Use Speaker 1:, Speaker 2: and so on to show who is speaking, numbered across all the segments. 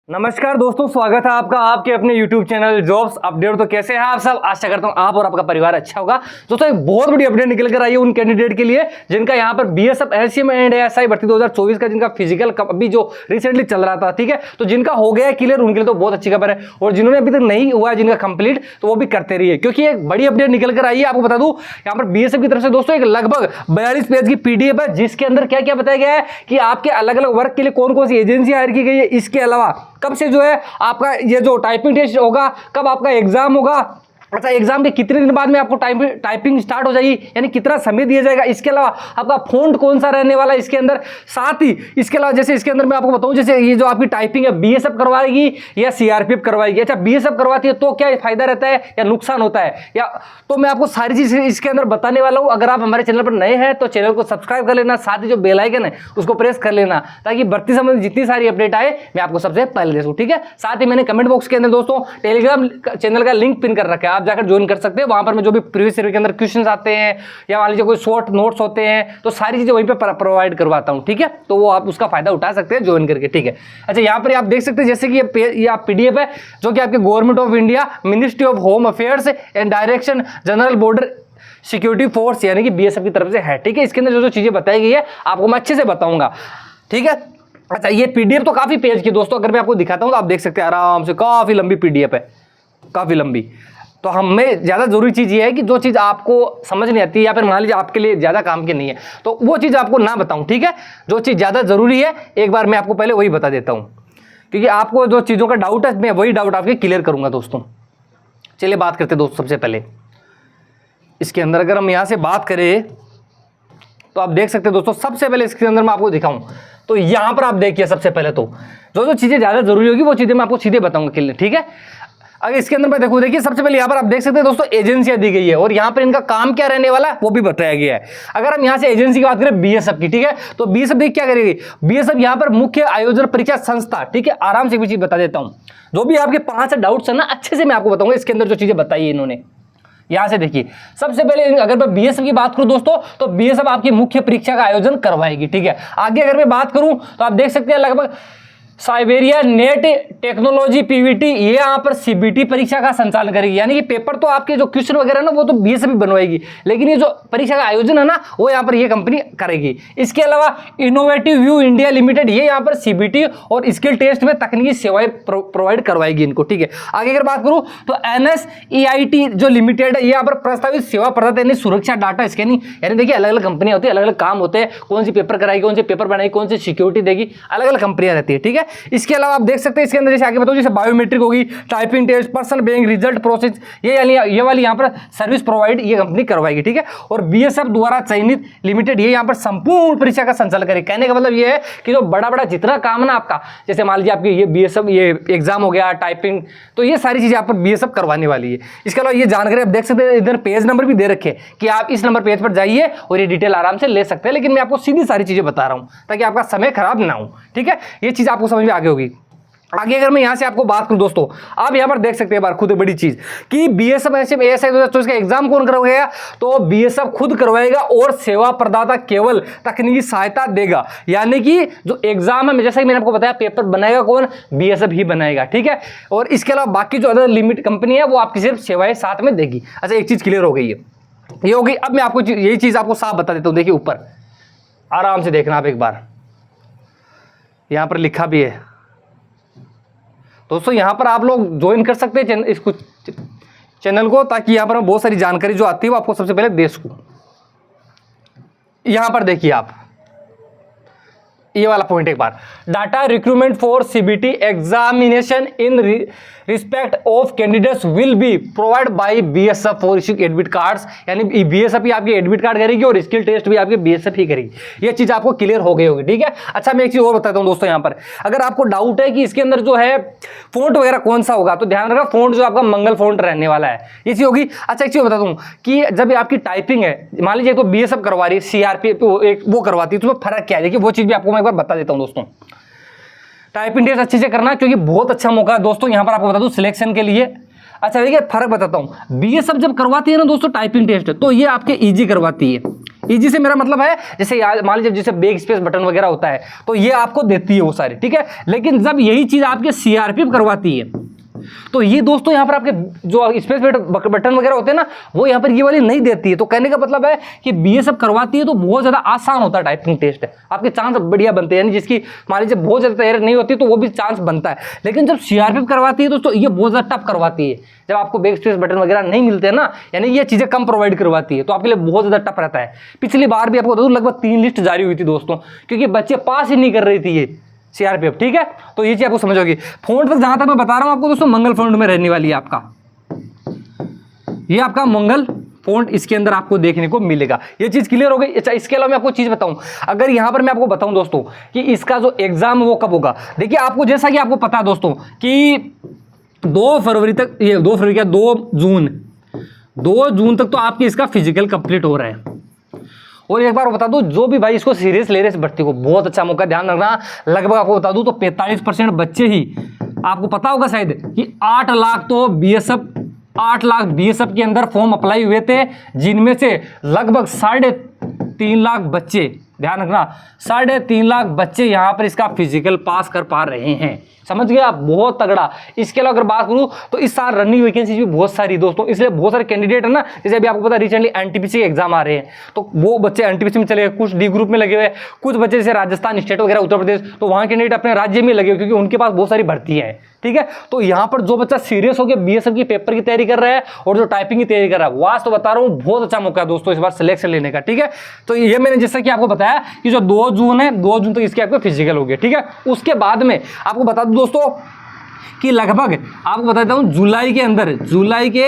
Speaker 1: नमस्कार दोस्तों, स्वागत है आपका आपके अपने YouTube चैनल जॉब्स अपडेट। तो कैसे हैं आप सब? आशा करता हूं आप और आपका परिवार अच्छा होगा। दोस्तों एक बहुत बड़ी अपडेट निकल कर आई है उन कैंडिडेट के लिए जिनका यहां पर बीएसएफ एलसीएम एंड एएसआई भर्ती 2024 का जिनका फिजिकल अभी जो रिसेंटली चल रहा था, ठीक है, तो जिनका हो गया है क्लियर उनके लिए तो बहुत अच्छी खबर है, और जिन्होंने अभी तक नहीं हुआ है जिनका कंप्लीट तो वो भी करते रहिए, क्योंकि एक बड़ी अपडेट निकल कर आई है। आपको बता दूं यहाँ पर बीएसएफ की तरफ से दोस्तों एक लगभग 42 पेज की पीडीएफ है जिसके अंदर क्या क्या बताया गया है कि आपके अलग अलग वर्क के लिए कौन कौन सी एजेंसी हायर की गई है, इसके अलावा कब से जो है आपका ये जो टाइपिंग टेस्ट होगा, कब आपका एग्जाम होगा, अच्छा एग्जाम के कितने दिन बाद में आपको टाइपिंग स्टार्ट हो जाएगी, यानी कितना समय दिया जाएगा, इसके अलावा आपका फ़ॉन्ट कौन सा रहने वाला है इसके अंदर, साथ ही इसके अलावा जैसे इसके अंदर मैं आपको बताऊं जैसे ये जो आपकी टाइपिंग है बीएसएफ करवाएगी या सीआरपीएफ करवाएगी। अच्छा बीएसएफ करवाती है तो क्या फायदा रहता है या नुकसान होता है, या तो मैं आपको सारी चीज़ इसके अंदर बताने वाला हूँ। अगर आप हमारे चैनल पर नए हैं तो चैनल को सब्सक्राइब कर लेना, साथ ही जो बेल आइकन है उसको प्रेस कर लेना ताकि भर्ती संबंधी जितनी सारी अपडेट आए मैं आपको सबसे पहले दे सकूँ, ठीक है। साथ ही मैंने कमेंट बॉक्स के अंदर दोस्तों टेलीग्राम चैनल का लिंक पिन कर रखा है, आप जाकर ज्वाइन कर सकते हैं। वहां पर मैं जो भी प्रीवियस ईयर के अंदर क्वेश्चंस आते हैं या मान लीजिए कोई शॉर्ट नोट्स होते हैं तो सारी चीजें वहीं पे प्रोवाइड करवाता हूं, ठीक है, तो वो आप उसका फायदा उठा सकते हैं ज्वाइन करके, ठीक है। अच्छा यहाँ पर आप देख सकते हैं जैसे कि ये आप पीडीएफ है जो कि आपके government of India ministry of home affairs and direction general border security force यानी कि बीएसएफ की तरफ से है, ठीक है। इसके अंदर जो जो चीजें बताई गई है आपको मैं अच्छे से बताऊंगा, ठीक है। अच्छा ये पीडीएफ तो काफी पेज की दोस्तों, अगर मैं आपको दिखाता हूं तो आप देख सकते हैं आराम से, काफी लंबी पीडीएफ है, काफी लंबी। तो हमें ज़्यादा ज़रूरी चीज़ ये है कि जो चीज़ आपको समझ नहीं आती या फिर मान लीजिए आपके लिए ज़्यादा काम की नहीं है तो वो चीज़ आपको ना बताऊं, ठीक है। जो चीज़ ज़्यादा ज़रूरी है एक बार मैं आपको पहले वही बता देता हूं, क्योंकि आपको जो चीज़ों का डाउट है मैं वही डाउट आपके क्लियर करूंगा दोस्तों। चलिए बात करते हैं दोस्तों। सबसे पहले इसके अंदर अगर हम यहाँ से बात करें तो आप देख सकते हैं दोस्तों, सबसे पहले इसके अंदर मैं आपको दिखाऊं तो यहाँ पर आप देखिए सबसे पहले तो जो जो चीज़ें ज़्यादा ज़रूरी होगी वो चीज़ें मैं आपको सीधे बताऊंगा क्लियर, ठीक है। अगर इसके अंदर मैं देखूं, देखिए सबसे पहले यहाँ पर आप देख सकते हैं दोस्तों एजेंसियां दी गई है और यहाँ पर इनका काम क्या रहने वाला है वो भी बताया गया है। अगर हम यहाँ से एजेंसी की बात करें बीएसएफ की, ठीक है, तो बीएसएफ देख क्या करेगी, बीएसएफ यहाँ पर मुख्य आयोजन परीक्षा संस्था, ठीक है। आराम से भी चीज बता देता हूँ, जो भी आपके 5 डाउट्स है ना अच्छे से मैं आपको बताऊंगा इसके अंदर जो चीजें बताई है इन्होंने। यहां से देखिए सबसे पहले अगर मैं बीएसएफ की बात करूं दोस्तों तो बीएसएफ आपकी मुख्य परीक्षा का आयोजन करवाएगी, ठीक है। आगे अगर मैं बात करूं तो आप देख सकते हैं लगभग साइबेरिया नेट टेक्नोलॉजी पीवीटी ये यहाँ पर सीबीटी परीक्षा का संचालन करेगी, यानी कि पेपर तो आपके जो क्वेश्चन वगैरह ना वो तो बीएसएफ बनवाएगी, लेकिन ये जो परीक्षा का आयोजन है ना वो यहाँ पर ये कंपनी करेगी। इसके अलावा इनोवेटिव व्यू इंडिया लिमिटेड ये यहाँ पर सीबीटी और स्किल टेस्ट में तकनीकी सेवाएं प्रोवाइड करवाएगी इनको, ठीक है। आगे अगर बात करूँ तो NSEIT जो लिमिटेड है ये यहाँ पर प्रस्तावित सेवा प्रदाता यानी सुरक्षा डाटा स्कैनिंग, यानी देखिए अलग अलग कंपनियां होती है, अलग अलग काम होते हैं, कौन सी पेपर कराएगी, कौन से पेपर बनाएगी, कौन सी सिक्योरिटी देगी, अलग अलग कंपनियां रहती है, ठीक है। इसके अलावा आप देख सकते हैं इसके अंदर जैसे आगे बताओ जैसे बायोमेट्रिक होगी, typing test, person bank result process ये वाली यहाँ पर सर्विस प्रोवाइड ये कंपनी करवाएगी, ठीक है। और बीएसएफ द्वारा चयनित लिमिटेड ये यहाँ पर संपूर्ण परीक्षा का संचालन करेगी। कहने का मतलब ये है कि जो बड़ा बड़ा जितना काम है ना आपका, जैसे मान लीजिए आपकी ये बीएसएफ ये एग्जाम हो गया, टाइपिंग, तो ये सारी चीजें आप पर बीएसएफ करवाने वाली है। इसके अलावा ये जानकारी आप देख सकते हैं इधर पेज नंबर भी दे रखे कि आप इस नंबर पेज पर जाइए और ये डिटेल आराम से ले सकते हैं, लेकिन मैं आपको सीधी सारी चीजें बता रहा हूँ ताकि आपका समय खराब ना हो, ठीक है। ये चीज आपको समझ में आगे होगी। आगे अगर मैं यहां से आपको बात करूं दोस्तों, आप यहां पर देख सकते हैं बार खुद एक बड़ी चीज कि बीएसएफ एएसआई 2024 का एग्जाम कौन करवाएगा, तो बीएसएफ खुद करवाएगा और सेवा प्रदाता केवल तकनीकी सहायता देगा, यानी कि जो एग्जाम है जैसा कि मैंने आपको बताया पेपर बनाएगा कौन, बीएसएफ ही बनाएगा, ठीक है। और इसके अलावा बाकी जो अदर लिमिट कंपनी है वो आपकी सिर्फ सेवाएं साथ में देगी। अच्छा एक चीज क्लियर हो गई है, ये हो गई। अब मैं आपको यही चीज आपको साफ बता देता हूं, देखिए ऊपर आराम से देखना आप एक बार, यहां पर लिखा भी है दोस्तों, यहां पर आप लोग ज्वाइन कर सकते हैं इसको चैनल को, ताकि यहां पर बहुत सारी जानकारी जो आती है वो आपको सबसे पहले दे सकूं। यहां पर देखिए आप ये वाला पॉइंट एक बार, data recruitment for CBT examination in respect of candidates will be provide by BSF for issuing admit cards, यानी बीएसएफ ही आपकी एडमिट कार्ड करेगी और स्किल टेस्ट भी आपके बीएसएफ ही करेगी। ये चीज आपको क्लियर हो गई होगी, ठीक है। अच्छा मैं एक चीज और बताता हूं दोस्तों, यहाँ पर अगर आपको डाउट है कि इसके अंदर जो है फोंट वगैरह कौन सा होगा तो ध्यान रखना फोंट जो आपका मंगल फोंट रहने वाला है, ये चीज होगी। अच्छा एक चीज बताता हूँ कि जब आपकी टाइपिंग है, मान लीजिए तो बीएसएफ करवा रही है, सीआरपीएफ वो करवाती है, तो फर्क क्या है देखिए वो चीज भी आपको मैं एक बार बता देता हूं दोस्तों। टाइपिंग टेस्ट अच्छे से करना क्योंकि बहुत अच्छा मौका है दोस्तों यहाँ पर आपको बता दूं सिलेक्शन के लिए। अच्छा देखिए फर्क बताता हूँ, बीएसएफ जब करवाती है ना दोस्तों टाइपिंग टेस्ट तो ये आपके इजी करवाती है, इजी से मेरा मतलब है जैसे मान लीजिए जैसे बैक स्पेस बटन वगैरह होता है तो ये आपको देती है वो सारी, ठीक है। लेकिन जब यही चीज आपके सीआरपीएफ करवाती है तो ये दोस्तों यहाँ पर आपके जो स्पेस बटन वगैरह होते हैं ना वो यहाँ पर ये वाली नहीं देती है। तो कहने का मतलब है कि बीएसएफ करवाती है तो बहुत ज्यादा आसान होता है टाइपिंग टेस्ट, आपके चांस बढ़िया बनते हैं। यानी जिसकी मान लीजिए बहुत ज्यादा तैयारी नहीं होती तो वो भी चांस बनता है। लेकिन जब सीआरपीएफ करवाती है दोस्तों ये बहुत ज्यादा टफ करवाती है। जब आपको बैक स्पेस बटन वगैरह नहीं मिलते हैं ना, यानी ये चीजें कम प्रोवाइड करवाती है तो आपके लिए बहुत ज्यादा टफ रहता है। पिछली बार भी आपको बता दूं लगभग 3 लिस्ट जारी हुई थी दोस्तों, क्योंकि बच्चे पास ही नहीं कर रही थी ये सीआरपीएफ, ठीक है। तो ये चीज आपको समझ होगी। फ़ॉन्ट तक जहां तक मैं बता रहा हूं आपको दोस्तों मंगल फ़ॉन्ट में रहने वाली है आपका, ये आपका मंगल फ़ॉन्ट इसके अंदर आपको देखने को मिलेगा। ये चीज क्लियर हो गई। अच्छा, इसके अलावा मैं आपको चीज बताऊं, अगर यहां पर मैं आपको बताऊं दोस्तों कि इसका जो एग्जाम है वो कब होगा। देखिए आपको जैसा कि आपको पता है दोस्तों कि 2 फरवरी तक, ये 2 फरवरी क्या 2 जून तक तो आपकी इसका फिजिकल कंप्लीट हो रहा है। और एक बार बता दूं जो भी भाई इसको सीरियस ले रहे इस भर्ती को, बहुत अच्छा मौका, ध्यान रखना। लगभग आपको बता दूं तो 45% बच्चे ही, आपको पता होगा शायद कि 8 लाख तो बीएसएफ 8 लाख बीएसएफ के अंदर फॉर्म अप्लाई हुए थे, जिनमें से लगभग 3.5 लाख बच्चे, ध्यान रखना 3.5 लाख बच्चे यहाँ पर इसका फिजिकल पास कर पा रहे हैं। समझ गए आप, बहुत तगड़ा। इसके अलावा अगर बात करूं तो इस साल रनिंग वैकेंसी भी बहुत सारी दोस्तों, इसलिए बहुत सारे कैंडिडेट है ना। जैसे अभी आपको पता रिसेंटली एनटीपीसी के एग्जाम आ रहे हैं तो वो बच्चे एनटीपीसी में चले गए, कुछ डी ग्रुप में लगे हुए, कुछ बच्चे जैसे राजस्थान स्टेट वगैरह उत्तर प्रदेश, तो वहाँ कैंडिडेट अपने राज्य में लगे हुए क्योंकि उनके पास बहुत सारी भर्तियां हैं, ठीक है। तो यहाँ पर जो बच्चा सीरियस होकर बीएसएफ की पेपर की तैयारी कर रहा है और जो टाइपिंग की तैयारी कर रहा है, वास्तव बता रहा हूँ बहुत अच्छा मौका है दोस्तों इस बार सिलेक्शन लेने का, ठीक है। तो ये मैंने जैसा कि आपको बताया कि जो 2 जून है, 2 जून तक इसके आपको फिजिकल हो गया, ठीक है। उसके बाद में आपको बता दूं दोस्तों कि लगभग आपको बताता हूं जुलाई के अंदर, जुलाई के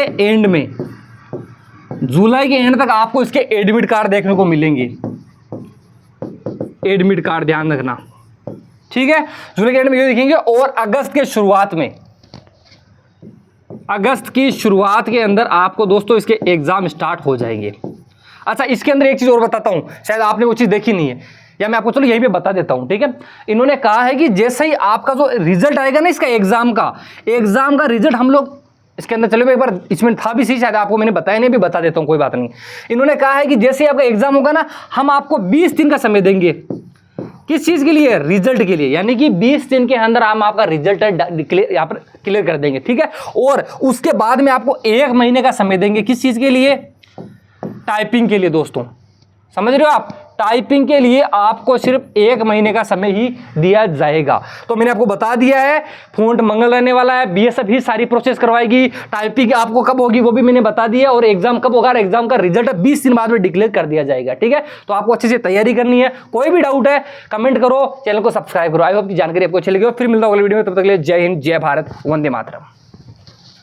Speaker 1: एंड तक आपको इसके एडमिट कार्ड देखने को मिलेंगे। एडमिट कार्ड ध्यान रखना, ठीक है। जुलाई के एंड में ये देखेंगे और अगस्त की शुरुआत के अंदर आपको दोस्तों इसके एग्जाम स्टार्ट हो जाएंगे। अच्छा, इसके अंदर एक चीज और बताता हूं, शायद आपने वो चीज देखी नहीं है या मैं आपको चलो यहीं पे बता देता हूं, ठीक है। इन्होंने कहा है कि जैसे ही आपका जो रिजल्ट आएगा ना इसका एग्जाम का रिजल्ट हम लोग इसके अंदर, चलो एक बार इसमें था भी सही, शायद आपको मैंने बताया नहीं, भी बता देता हूं, कोई बात नहीं। इन्होंने कहा है कि जैसे ही आपका एग्जाम होगा ना, हम आपको 20 दिन का समय देंगे। किस चीज के लिए? रिजल्ट के लिए। यानी कि 20 दिन के अंदर हम आपका रिजल्ट यहाँ पर क्लियर कर देंगे, ठीक है। और उसके बाद में आपको 1 महीने का समय देंगे। किस चीज के लिए? टाइपिंग के लिए दोस्तों, समझ रहे हो आप। टाइपिंग के लिए आपको सिर्फ 1 महीने का समय ही दिया जाएगा। तो मैंने आपको बता दिया है, फ़ॉन्ट मंगल रहने वाला है, बीएसएफ ही सारी प्रोसेस करवाएगी। टाइपिंग आपको कब होगी वो भी मैंने बता दिया, और एग्जाम कब होगा, एग्जाम का रिजल्ट 20 दिन बाद में डिक्लेयर कर दिया जाएगा, ठीक है। तो आपको अच्छे से तैयारी करनी है। कोई भी डाउट है कमेंट करो, चैनल को सब्सक्राइब करो। आई होप की जानकारी आपको अच्छी लगी हो। फिर मिलता होगा वीडियो में, तब तक के लिए जय हिंद, जय भारत, वंदे मातरम।